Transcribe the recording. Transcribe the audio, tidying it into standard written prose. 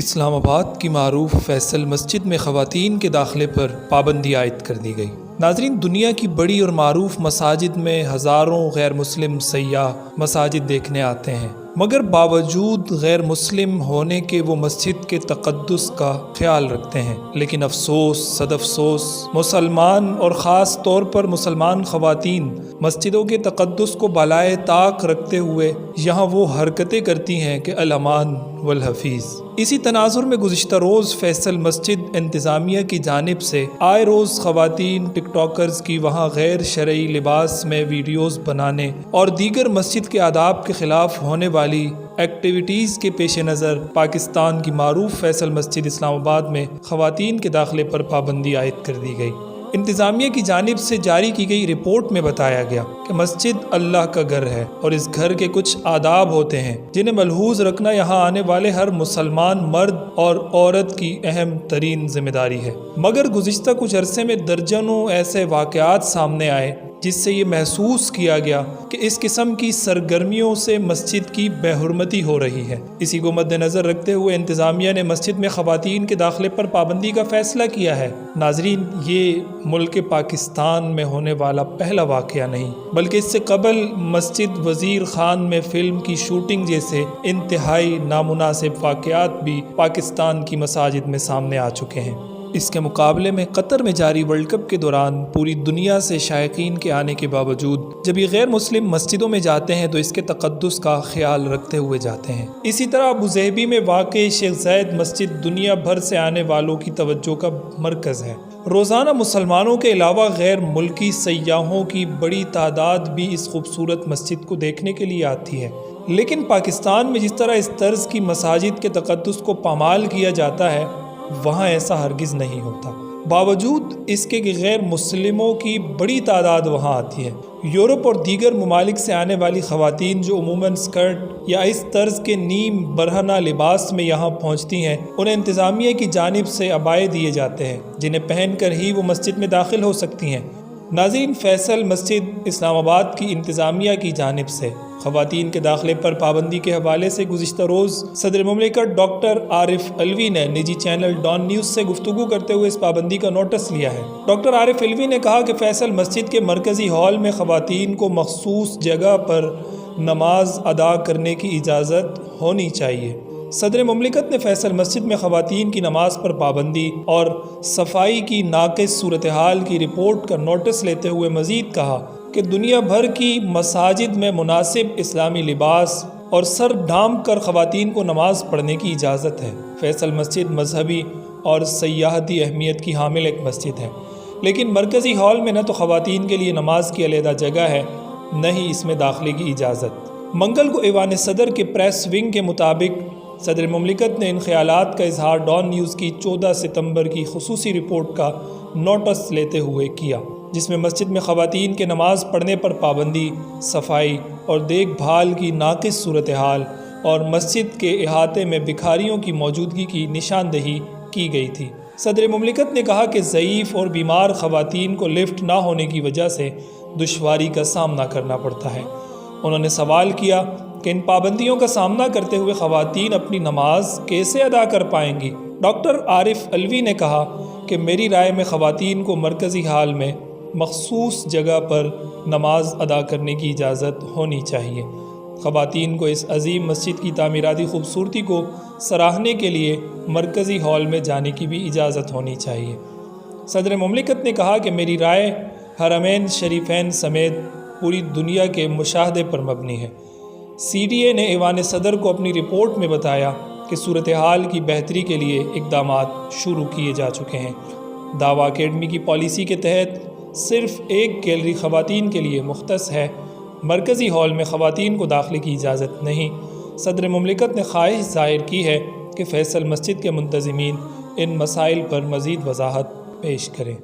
اسلام آباد کی معروف فیصل مسجد میں خواتین کے داخلے پر پابندی عائد کر دی گئی۔ ناظرین، دنیا کی بڑی اور معروف مساجد میں ہزاروں غیر مسلم سیاح مساجد دیکھنے آتے ہیں، مگر باوجود غیر مسلم ہونے کے وہ مسجد کے تقدس کا خیال رکھتے ہیں۔ لیکن افسوس صد افسوس، مسلمان اور خاص طور پر مسلمان خواتین مسجدوں کے تقدس کو بالائے طاق رکھتے ہوئے یہاں وہ حرکتیں کرتی ہیں کہ الامان والحفیظ۔ اسی تناظر میں گزشتہ روز فیصل مسجد انتظامیہ کی جانب سے آئے روز خواتین ٹک ٹاکرز کی وہاں غیر شرعی لباس میں ویڈیوز بنانے اور دیگر مسجد کے آداب کے خلاف ہونے والی ایکٹیویٹیز کے پیش نظر پاکستان کی معروف فیصل مسجد اسلام آباد میں خواتین کے داخلے پر پابندی عائد کر دی گئی۔ انتظامیہ کی جانب سے جاری کی گئی رپورٹ میں بتایا گیا کہ مسجد اللہ کا گھر ہے اور اس گھر کے کچھ آداب ہوتے ہیں جنہیں ملحوظ رکھنا یہاں آنے والے ہر مسلمان مرد اور عورت کی اہم ترین ذمہ داری ہے۔ مگر گزشتہ کچھ عرصے میں درجنوں ایسے واقعات سامنے آئے جس سے یہ محسوس کیا گیا کہ اس قسم کی سرگرمیوں سے مسجد کی بے حرمتی ہو رہی ہے۔ اسی کو مد نظر رکھتے ہوئے انتظامیہ نے مسجد میں خواتین کے داخلے پر پابندی کا فیصلہ کیا ہے۔ ناظرین، یہ ملک پاکستان میں ہونے والا پہلا واقعہ نہیں، بلکہ اس سے قبل مسجد وزیر خان میں فلم کی شوٹنگ جیسے انتہائی نامناسب واقعات بھی پاکستان کی مساجد میں سامنے آ چکے ہیں۔ اس کے مقابلے میں قطر میں جاری ورلڈ کپ کے دوران پوری دنیا سے شائقین کے آنے کے باوجود جب یہ غیر مسلم مسجدوں میں جاتے ہیں تو اس کے تقدس کا خیال رکھتے ہوئے جاتے ہیں۔ اسی طرح ابوظہبی میں واقع شیخ زاید مسجد دنیا بھر سے آنے والوں کی توجہ کا مرکز ہے۔ روزانہ مسلمانوں کے علاوہ غیر ملکی سیاحوں کی بڑی تعداد بھی اس خوبصورت مسجد کو دیکھنے کے لیے آتی ہے، لیکن پاکستان میں جس طرح اس طرز کی مساجد کے تقدس کو پامال کیا جاتا ہے وہاں ایسا ہرگز نہیں ہوتا۔ باوجود اس کے کہ غیر مسلموں کی بڑی تعداد وہاں آتی ہے۔ یورپ اور دیگر ممالک سے آنے والی خواتین جو عموماً سکرٹ یا اس طرز کے نیم برہنہ لباس میں یہاں پہنچتی ہیں، انہیں انتظامیہ کی جانب سے عبائے دیے جاتے ہیں جنہیں پہن کر ہی وہ مسجد میں داخل ہو سکتی ہیں۔ ناظرین، فیصل مسجد اسلام آباد کی انتظامیہ کی جانب سے خواتین کے داخلے پر پابندی کے حوالے سے گزشتہ روز صدر مملکت ڈاکٹر عارف علوی نے نجی چینل ڈان نیوز سے گفتگو کرتے ہوئے اس پابندی کا نوٹس لیا ہے۔ ڈاکٹر عارف علوی نے کہا کہ فیصل مسجد کے مرکزی ہال میں خواتین کو مخصوص جگہ پر نماز ادا کرنے کی اجازت ہونی چاہیے۔ صدر مملکت نے فیصل مسجد میں خواتین کی نماز پر پابندی اور صفائی کی ناقص صورتحال کی رپورٹ کا نوٹس لیتے ہوئے مزید کہا کہ دنیا بھر کی مساجد میں مناسب اسلامی لباس اور سر ڈھانپ کر خواتین کو نماز پڑھنے کی اجازت ہے۔ فیصل مسجد مذہبی اور سیاحتی اہمیت کی حامل ایک مسجد ہے، لیکن مرکزی ہال میں نہ تو خواتین کے لیے نماز کی علیحدہ جگہ ہے، نہ ہی اس میں داخلے کی اجازت۔ منگل کو ایوان صدر کے پریس ونگ کے مطابق صدر مملکت نے ان خیالات کا اظہار ڈان نیوز کی 14 ستمبر کی خصوصی رپورٹ کا نوٹس لیتے ہوئے کیا، جس میں مسجد میں خواتین کے نماز پڑھنے پر پابندی، صفائی اور دیکھ بھال کی ناقص صورتحال اور مسجد کے احاطے میں بھکاریوں کی موجودگی کی نشاندہی کی گئی تھی۔ صدر مملکت نے کہا کہ ضعیف اور بیمار خواتین کو لفٹ نہ ہونے کی وجہ سے دشواری کا سامنا کرنا پڑتا ہے۔ انہوں نے سوال کیا کہ ان پابندیوں کا سامنا کرتے ہوئے خواتین اپنی نماز کیسے ادا کر پائیں گی؟ ڈاکٹر عارف علوی نے کہا کہ میری رائے میں خواتین کو مرکزی ہال میں مخصوص جگہ پر نماز ادا کرنے کی اجازت ہونی چاہیے۔ خواتین کو اس عظیم مسجد کی تعمیراتی خوبصورتی کو سراہنے کے لیے مرکزی ہال میں جانے کی بھی اجازت ہونی چاہیے۔ صدر مملکت نے کہا کہ میری رائے حرمین شریفین سمیت پوری دنیا کے مشاہدے پر مبنی ہے۔ سی ڈی اے نے ایوان صدر کو اپنی رپورٹ میں بتایا کہ صورتحال کی بہتری کے لیے اقدامات شروع کیے جا چکے ہیں۔ دعویٰ اکیڈمی کی پالیسی کے تحت صرف ایک گیلری خواتین کے لیے مختص ہے۔ مرکزی ہال میں خواتین کو داخلے کی اجازت نہیں۔ صدر مملکت نے خواہش ظاہر کی ہے کہ فیصل مسجد کے منتظمین ان مسائل پر مزید وضاحت پیش کریں۔